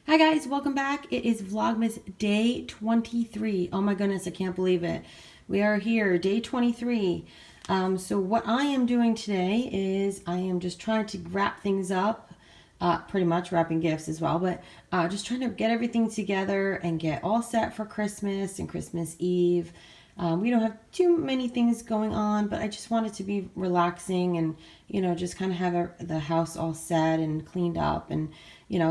Hi guys, welcome back. It is Vlogmas day 23. Oh my goodness, I can't believe it. We are here, day 23. So what I am doing today is I am just trying to wrap things up, pretty much wrapping gifts as well, but just trying to get everything together and get all set for Christmas and Christmas Eve. We don't have too many things going on, but I just want it to be relaxing and, just kind of have the house all set and cleaned up and,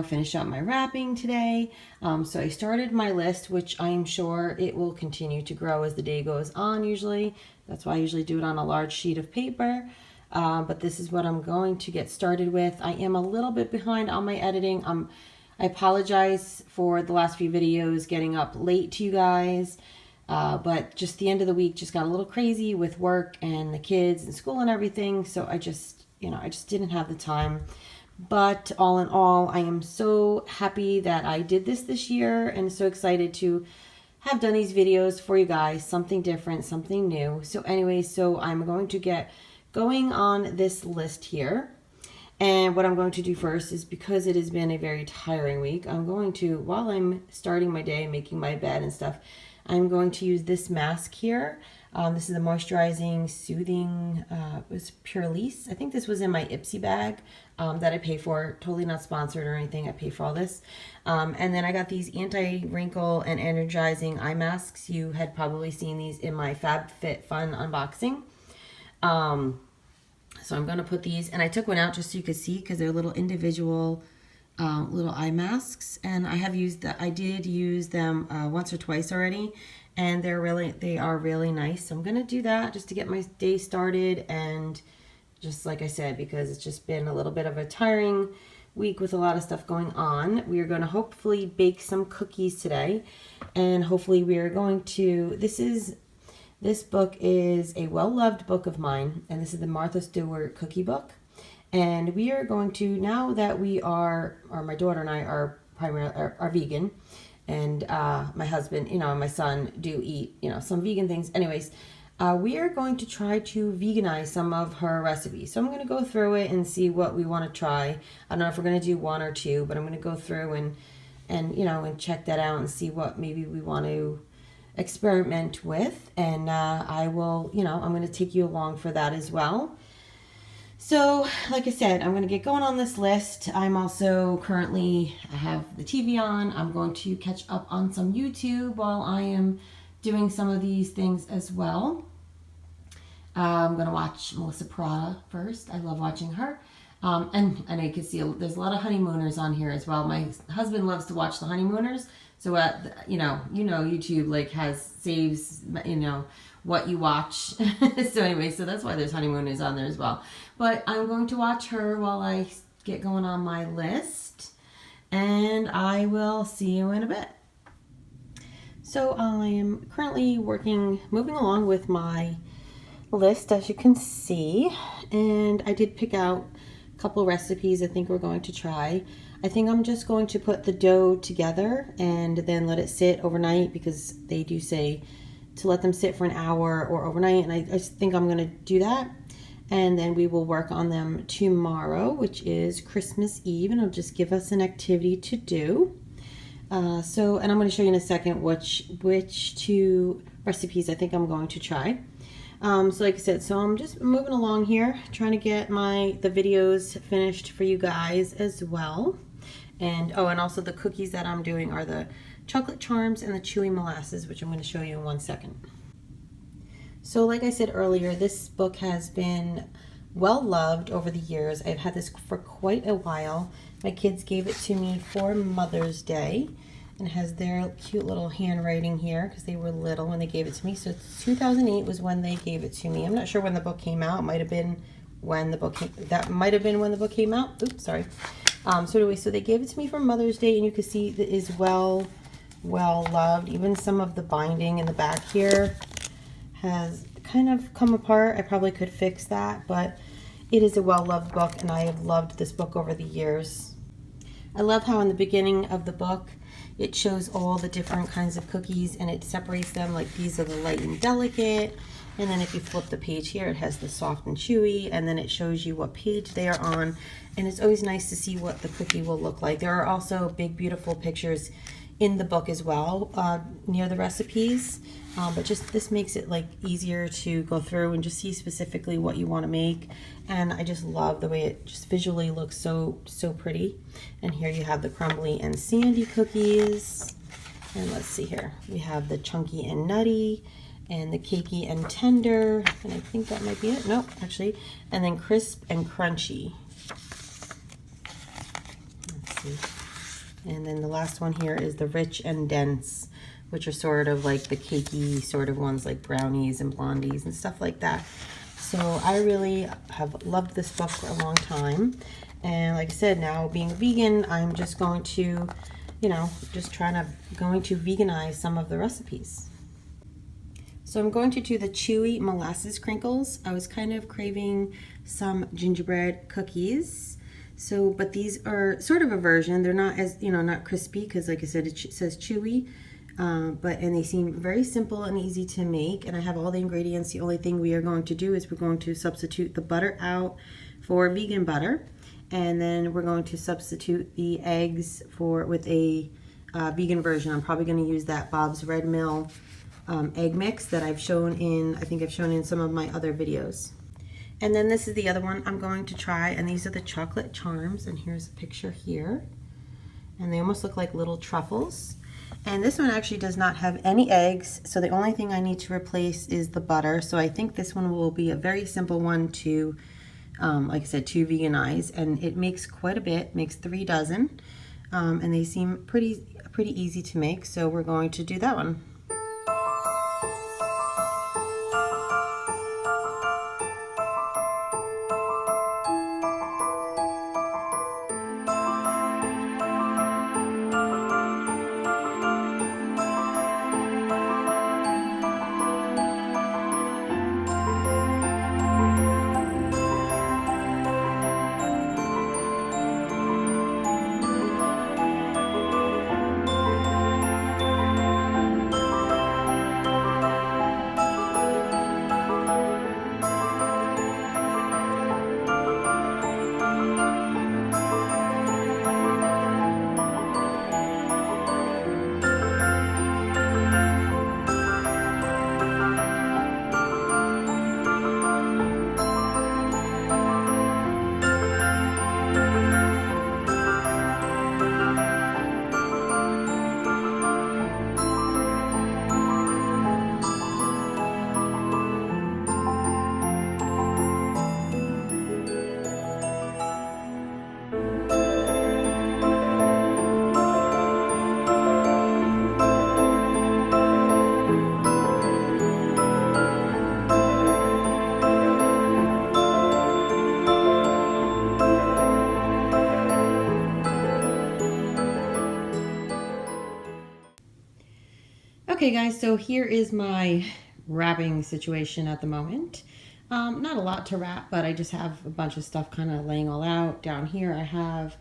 finish up my wrapping today. So I started my list, which I am sure it will continue to grow as the day goes on usually. That's why I usually do it on a large sheet of paper. But this is what I'm going to get started with. I am a little bit behind on my editing. I apologize for the last few videos getting up late to you guys. But just the end of the week just got a little crazy with work and the kids and school and everything. So I just didn't have the time. But all in all, I am so happy that I did this year and so excited to have done these videos for you guys. Something different, something new. So anyway, so I'm going to get going on this list here. And what I'm going to do first is, because it has been a very tiring week, I'm going to, while I'm starting my day, making my bed and stuff, I'm going to use this mask here. This is a moisturizing, soothing, it was Pure Lease. I think this was in my Ipsy bag that I pay for. Totally not sponsored or anything. I pay for all this. And then I got these anti-wrinkle and energizing eye masks. You had probably seen these in my FabFitFun unboxing. So I'm going to put these, and I took one out just so you could see, because they're little individual little eye masks, and I did use them once or twice already, and they are really nice. So I'm gonna do that just to get my day started, and just like I said, because it's just been a little bit of a tiring week with a lot of stuff going on. We are going to hopefully bake some cookies today, and hopefully we are going to, this book is a well-loved book of mine, and this is the Martha Stewart cookie book. And we are going to, now that we are, or my daughter and I are vegan, and my husband, and my son do eat, some vegan things. Anyways, we are going to try to veganize some of her recipes. So I'm going to go through it and see what we want to try. I don't know if we're going to do one or two, but I'm going to go through and check that out and see what maybe we want to experiment with. And I will, I'm going to take you along for that as well. So, like I said, I'm going to get going on this list. I'm also I have the TV on. I'm going to catch up on some YouTube while I am doing some of these things as well. I'm going to watch Melissa Prada first. I love watching her. And you can see there's a lot of honeymooners on here as well. My husband loves to watch the honeymooners. So, YouTube saves, what you watch. So anyway, so that's why there's honeymooners on there as well. But I'm going to watch her while I get going on my list, and I will see you in a bit. So I am currently moving along with my list, as you can see, and I did pick out a couple recipes I think we're going to try. I think I'm just going to put the dough together and then let it sit overnight, because they do say to let them sit for an hour or overnight, and I just think I'm going to do that. And then we will work on them tomorrow, which is Christmas Eve, and it'll just give us an activity to do. And I'm going to show you in a second which two recipes I think I'm going to try. So like I said, so I'm just moving along here, trying to get the videos finished for you guys as well. And and also the cookies that I'm doing are the chocolate charms and the chewy molasses, which I'm going to show you in 1 second. So like I said earlier, this book has been well loved over the years. I've had this for quite a while. My kids gave it to me for Mother's Day, and it has their cute little handwriting here because they were little when they gave it to me. So 2008 was when they gave it to me. I'm not sure when the book came out. It might have been when the book came out. Oops, sorry. So anyway, so they gave it to me for Mother's Day, and you can see that is well loved. Even some of the binding in the back here has kind of come apart. I probably could fix that, but it is a well-loved book, and I have loved this book over the years. I love how in the beginning of the book it shows all the different kinds of cookies, and it separates them, like these are the light and delicate, And then if you flip the page here, it has the soft and chewy, and then it shows you what page they are on. And it's always nice to see what the cookie will look like. There are also big, beautiful pictures in the book as well, near the recipes. But just this makes it like easier to go through and just see specifically what you want to make. And I just love the way it just visually looks so pretty. And here you have the crumbly and sandy cookies. And let's see here, we have the chunky and nutty, and the cakey and tender, and I think that might be it. Nope, actually. And then crisp and crunchy. Let's see. And then the last one here is the rich and dense, which are sort of like the cakey sort of ones, like brownies and blondies and stuff like that. So I really have loved this book for a long time. And like I said, now being vegan, I'm just going to, you know, just going to veganize some of the recipes. So I'm going to do the chewy molasses crinkles. I was kind of craving some gingerbread cookies. So, but these are sort of a version. They're not as, you know, not crispy, because like I said, it says chewy. And they seem very simple and easy to make. And I have all the ingredients. The only thing we are going to do is we're going to substitute the butter out for vegan butter. And then we're going to substitute the eggs with a vegan version. I'm probably going to use that Bob's Red Mill egg mix that I've shown in, I think I've shown in some of my other videos. And then this is the other one I'm going to try, and these are the chocolate charms, and here's a picture here. And they almost look like little truffles. And this one actually does not have any eggs, so the only thing I need to replace is the butter. So I think this one will be a very simple one to, like I said, to veganize, and it makes quite a bit, makes 3 dozen, and they seem pretty easy to make, so we're going to do that one. Okay guys, so here is my wrapping situation at the moment. Not a lot to wrap, but I just have a bunch of stuff kind of laying all out. Down here I have,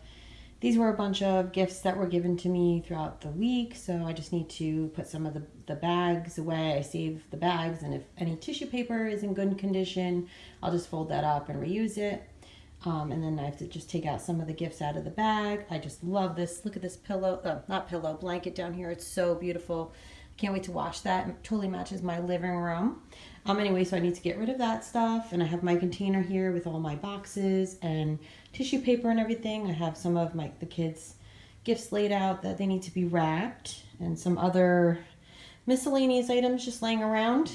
these were a bunch of gifts that were given to me throughout the week, so I just need to put some of the bags away. I save the bags, and if any tissue paper is in good condition, I'll just fold that up and reuse it. And then I have to just take out some of the gifts out of the bag. I just love this. Look at this pillow, not pillow, blanket down here. It's so beautiful. Can't wait to wash that. It totally matches my living room. Anyway, so I need to get rid of that stuff. And I have my container here with all my boxes and tissue paper and everything. I have some of the kids' gifts laid out that they need to be wrapped, and some other miscellaneous items just laying around.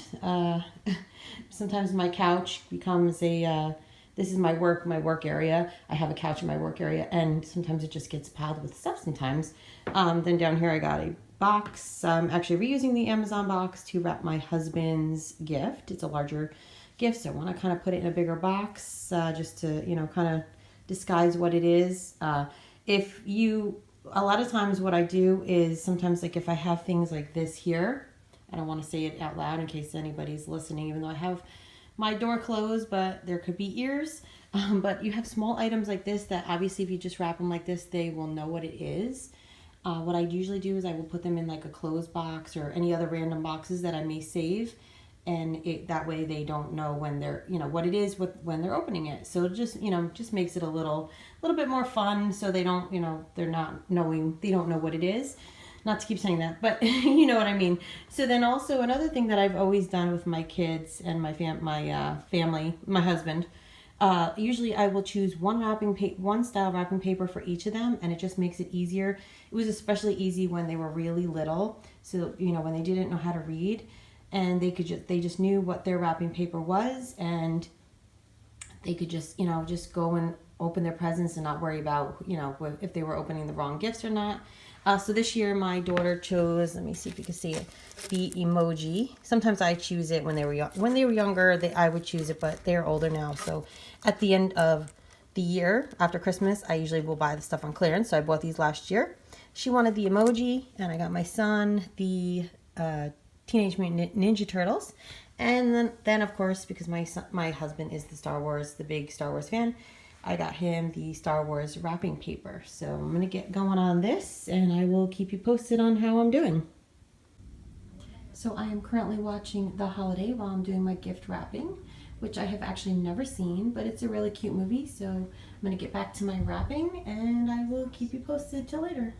Sometimes my couch becomes a, this is my work area. I have a couch in my work area, and sometimes it just gets piled with stuff sometimes. Then down here I got a box. I'm actually reusing the Amazon box to wrap my husband's gift. It's a larger gift, so I want to kind of put it in a bigger box just to, you know, kind of disguise what it is. A lot of times what I do is sometimes, like, if I have things like this here, I don't want to say it out loud in case anybody's listening, even though I have my door closed, but there could be ears. But you have small items like this that obviously if you just wrap them like this, they will know what it is. What I usually do is I will put them in like a closed box or any other random boxes that I may save. that way they don't know when they're, what it is when they're opening it. So it just, just makes it a little bit more fun, so they don't, they don't know what it is. Not to keep saying that, but you know what I mean. So then also another thing that I've always done with my kids and my family, my husband, usually I will choose one style wrapping paper for each of them, and it just makes it easier. It was especially easy when they were really little, so when they didn't know how to read, and they just knew what their wrapping paper was, and they could just just go and open their presents and not worry about if they were opening the wrong gifts or not. So this year my daughter chose, let me see if you can see it, the emoji. Sometimes I choose it when they were younger. I would choose it, but they're older now. So at the end of the year, after Christmas, I usually will buy the stuff on clearance. So I bought these last year. She wanted the emoji, and I got my son the Teenage Mutant Ninja Turtles. And then of course, because my husband is the big Star Wars fan, I got him the Star Wars wrapping paper. So I'm going to get going on this, and I will keep you posted on how I'm doing. So I am currently watching The Holiday while I'm doing my gift wrapping, which I have actually never seen, but it's a really cute movie. So I'm going to get back to my wrapping, and I will keep you posted till later.